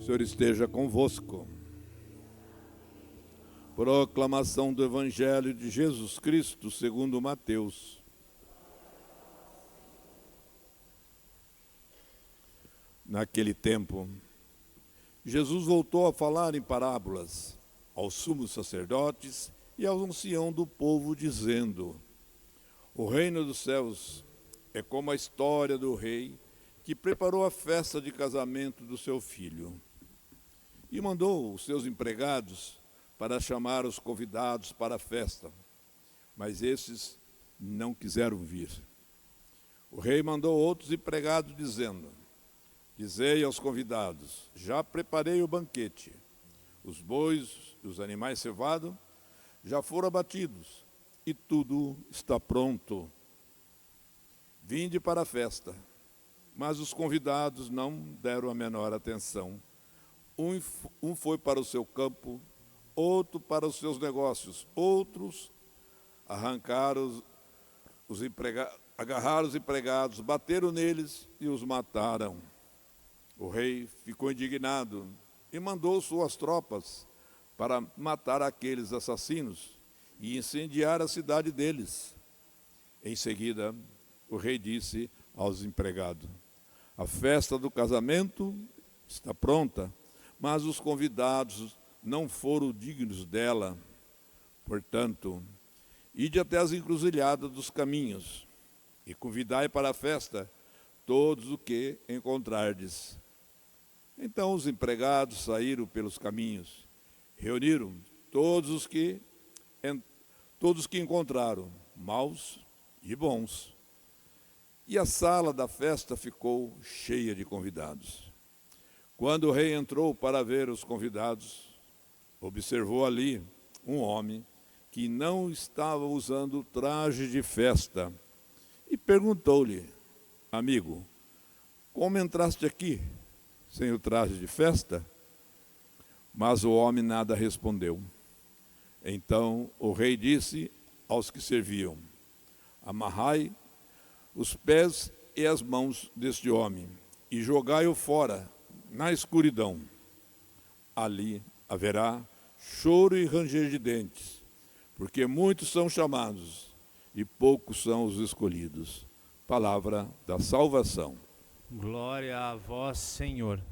Senhor esteja convosco. Proclamação do Evangelho de Jesus Cristo segundo Mateus. Naquele tempo, Jesus voltou a falar em parábolas aos sumos sacerdotes e ao ancião do povo, dizendo: o reino dos céus é como a história do rei que preparou a festa de casamento do seu filho. E mandou os seus empregados para chamar os convidados para a festa, mas esses não quiseram vir. O rei mandou outros empregados, dizendo: dizei aos convidados, já preparei o banquete, os bois e os animais cevados já foram abatidos, e tudo está pronto. Vinde para a festa. Mas os convidados não deram a menor atenção. Um foi para o seu campo, outro para os seus negócios, outros agarraram os empregados, bateram neles e os mataram. O rei ficou indignado e mandou suas tropas para matar aqueles assassinos e incendiar a cidade deles. Em seguida, o rei disse aos empregados: a festa do casamento está pronta, mas os convidados não foram dignos dela. Portanto, ide até as encruzilhadas dos caminhos e convidai para a festa todos os que encontrardes. Então os empregados saíram pelos caminhos, reuniram todos os que encontraram, maus e bons. E a sala da festa ficou cheia de convidados. Quando o rei entrou para ver os convidados, observou ali um homem que não estava usando traje de festa e perguntou-lhe: amigo, como entraste aqui sem o traje de festa? Mas o homem nada respondeu. Então o rei disse aos que serviam: amarrai os pés e as mãos deste homem e jogai-o fora na escuridão. Ali haverá choro e ranger de dentes, porque muitos são chamados e poucos são os escolhidos. Palavra da salvação. Glória a vós, Senhor.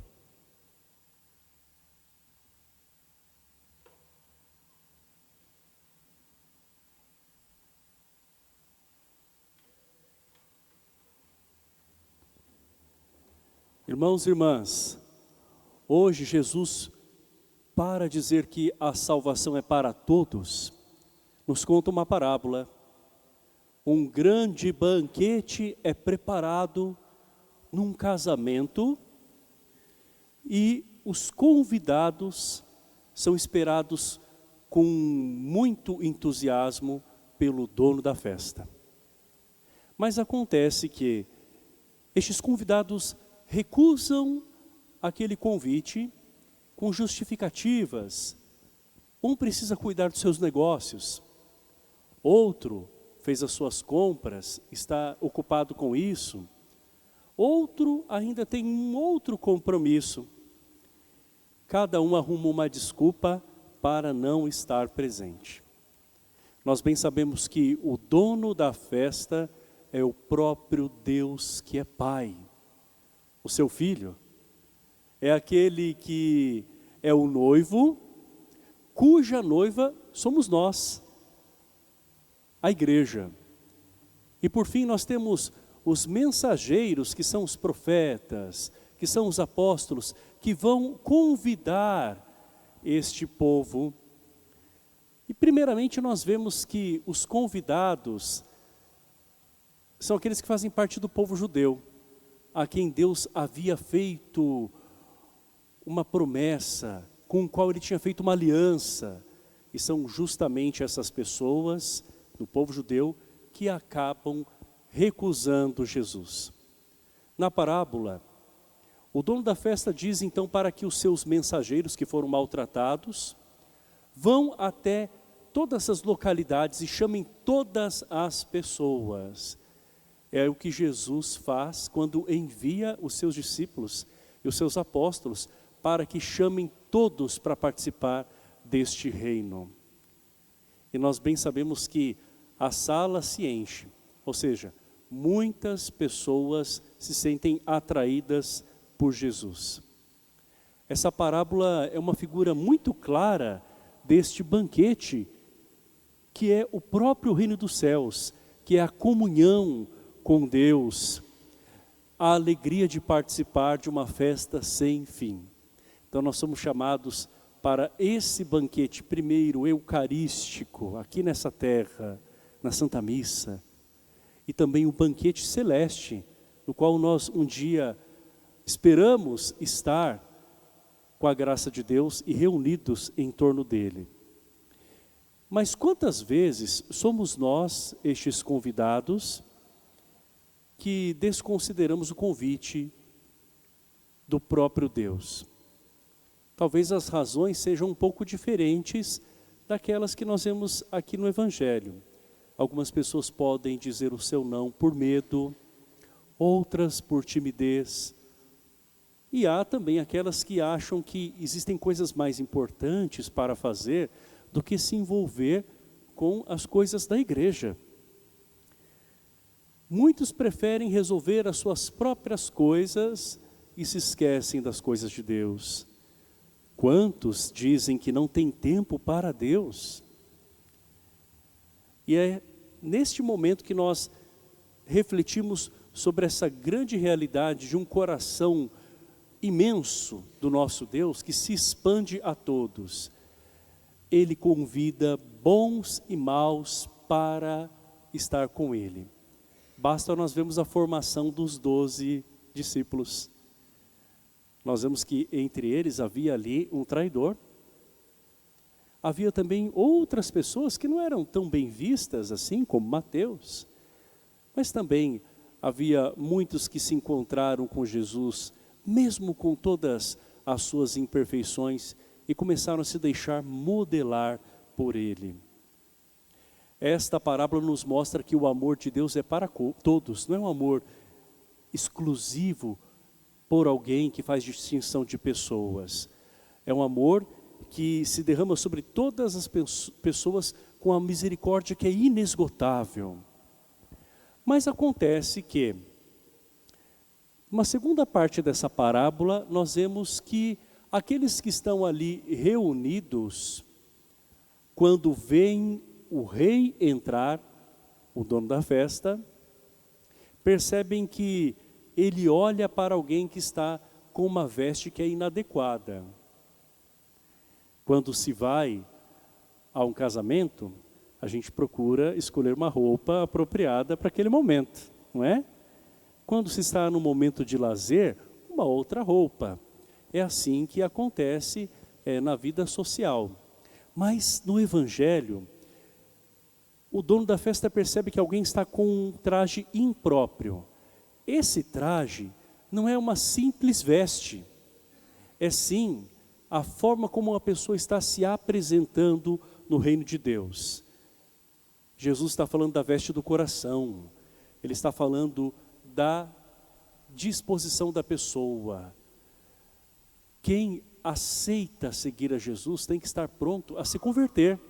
Irmãos e irmãs, hoje Jesus, para dizer que a salvação é para todos, nos conta uma parábola. Um grande banquete é preparado num casamento e os convidados são esperados com muito entusiasmo pelo dono da festa. Mas acontece que estes convidados recusam aquele convite com justificativas. Um precisa cuidar dos seus negócios, outro fez as suas compras, está ocupado com isso, outro ainda tem um outro compromisso. Cada um arruma uma desculpa para não estar presente. Nós bem sabemos que o dono da festa é o próprio Deus que é Pai. O seu filho é aquele que é o noivo, cuja noiva somos nós, a igreja. E por fim nós temos os mensageiros, que são os profetas, que são os apóstolos, que vão convidar este povo. E primeiramente nós vemos que os convidados são aqueles que fazem parte do povo judeu, a quem Deus havia feito uma promessa, com o qual Ele tinha feito uma aliança. E são justamente essas pessoas do povo judeu que acabam recusando Jesus. Na parábola, o dono da festa diz então para que os seus mensageiros que foram maltratados vão até todas as localidades e chamem todas as pessoas. É o que Jesus faz quando envia os seus discípulos e os seus apóstolos para que chamem todos para participar deste reino. E nós bem sabemos que a sala se enche, ou seja, muitas pessoas se sentem atraídas por Jesus. Essa parábola é uma figura muito clara deste banquete, que é o próprio reino dos céus, que é a comunhão com Deus, a alegria de participar de uma festa sem fim. Então nós somos chamados para esse banquete, primeiro eucarístico, aqui nessa terra, na Santa Missa, e também o banquete celeste, no qual nós um dia esperamos estar com a graça de Deus e reunidos em torno dele. Mas quantas vezes somos nós, estes convidados, que desconsideramos o convite do próprio Deus? Talvez as razões sejam um pouco diferentes daquelas que nós vemos aqui no Evangelho. Algumas pessoas podem dizer o seu não por medo, outras por timidez. E há também aquelas que acham que existem coisas mais importantes para fazer do que se envolver com as coisas da igreja. Muitos preferem resolver as suas próprias coisas e se esquecem das coisas de Deus. Quantos dizem que não tem tempo para Deus? E é neste momento que nós refletimos sobre essa grande realidade de um coração imenso do nosso Deus, que se expande a todos. Ele convida bons e maus para estar com Ele. Basta nós vermos a formação dos 12 discípulos. Nós vemos que entre eles havia ali um traidor. Havia também outras pessoas que não eram tão bem vistas assim, como Mateus. Mas também havia muitos que se encontraram com Jesus, mesmo com todas as suas imperfeições, e começaram a se deixar modelar por Ele. Esta parábola nos mostra que o amor de Deus é para todos, não é um amor exclusivo por alguém que faz distinção de pessoas. É um amor que se derrama sobre todas as pessoas com a misericórdia que é inesgotável. Mas acontece que, uma segunda parte dessa parábola, nós vemos que aqueles que estão ali reunidos, quando veem o rei entrar, o dono da festa, percebem que ele olha para alguém que está com uma veste que é inadequada. Quando se vai a um casamento, a gente procura escolher uma roupa apropriada para aquele momento, não é? Quando se está no momento de lazer, uma outra roupa. É assim que acontece na vida social. Mas no Evangelho, o dono da festa percebe que alguém está com um traje impróprio. Esse traje não é uma simples veste, é sim a forma como uma pessoa está se apresentando no reino de Deus. Jesus está falando da veste do coração, ele está falando da disposição da pessoa. Quem aceita seguir a Jesus tem que estar pronto a se converter.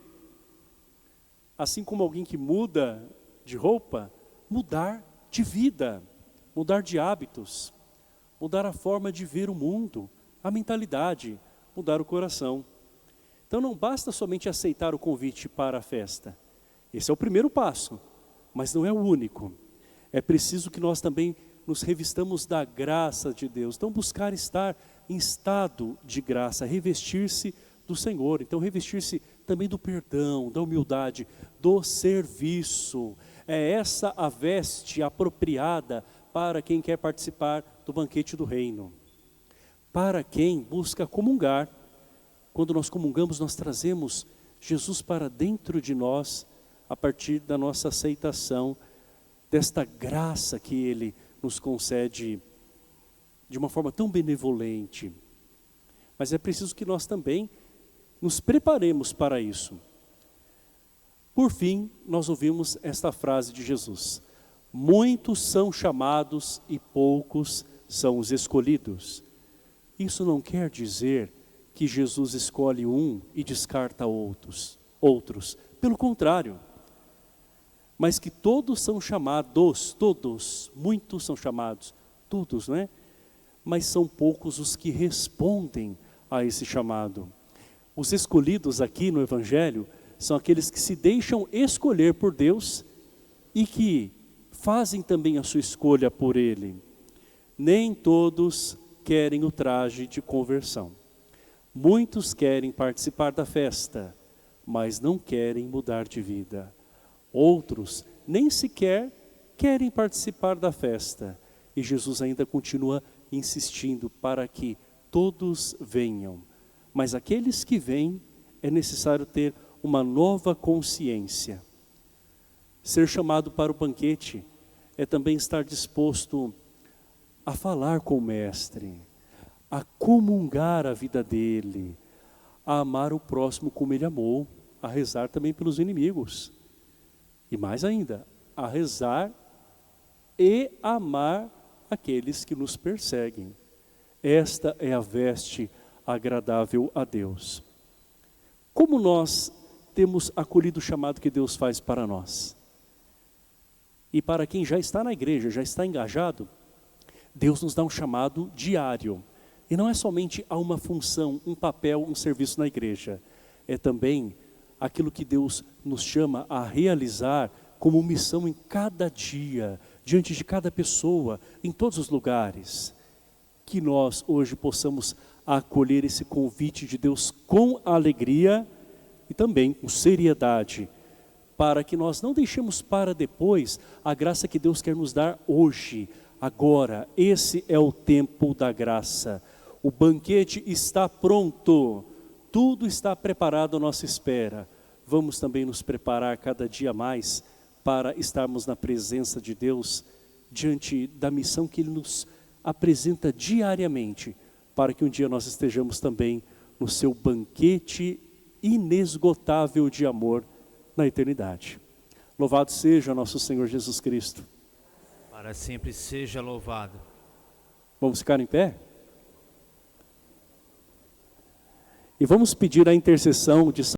Assim como alguém que muda de roupa, mudar de vida, mudar de hábitos, mudar a forma de ver o mundo, a mentalidade, mudar o coração. Então não basta somente aceitar o convite para a festa. Esse é o primeiro passo, mas não é o único. É preciso que nós também nos revistamos da graça de Deus. Então buscar estar em estado de graça, revestir-se do Senhor. Então revestir-se também do perdão, da humildade, do serviço. É essa a veste apropriada para quem quer participar do banquete do reino. Para quem busca comungar. Quando nós comungamos, nós trazemos Jesus para dentro de nós, a partir da nossa aceitação desta graça que Ele nos concede de uma forma tão benevolente. Mas é preciso que nós também nos preparemos para isso. Por fim, nós ouvimos esta frase de Jesus: muitos são chamados e poucos são os escolhidos. Isso não quer dizer que Jesus escolhe um e descarta outros. Pelo contrário. Mas que todos são chamados, todos, muitos são chamados, todos, não é? Mas são poucos os que respondem a esse chamado. Os escolhidos aqui no Evangelho são aqueles que se deixam escolher por Deus e que fazem também a sua escolha por Ele. Nem todos querem o traje de conversão. Muitos querem participar da festa, mas não querem mudar de vida. Outros nem sequer querem participar da festa. E Jesus ainda continua insistindo para que todos venham. Mas aqueles que vêm, é necessário ter uma nova consciência. Ser chamado para o banquete é também estar disposto a falar com o Mestre, a comungar a vida dele, a amar o próximo como ele amou, a rezar também pelos inimigos. E mais ainda, a rezar e amar aqueles que nos perseguem. Esta é a veste agradável a Deus. Como nós temos acolhido o chamado que Deus faz para nós? E para quem já está na igreja, já está engajado, Deus nos dá um chamado diário. E não é somente a uma função, um papel, um serviço na igreja. É também aquilo que Deus nos chama a realizar como missão em cada dia, diante de cada pessoa, em todos os lugares. Que nós hoje possamos acolher esse convite de Deus com alegria e também com seriedade, para que nós não deixemos para depois a graça que Deus quer nos dar hoje, agora. Esse é o tempo da graça. O banquete está pronto, tudo está preparado à nossa espera. Vamos também nos preparar cada dia mais para estarmos na presença de Deus, diante da missão que Ele nos apresenta diariamente, para que um dia nós estejamos também no seu banquete inesgotável de amor na eternidade. Louvado seja nosso Senhor Jesus Cristo. Para sempre seja louvado. Vamos ficar em pé? E vamos pedir a intercessão de São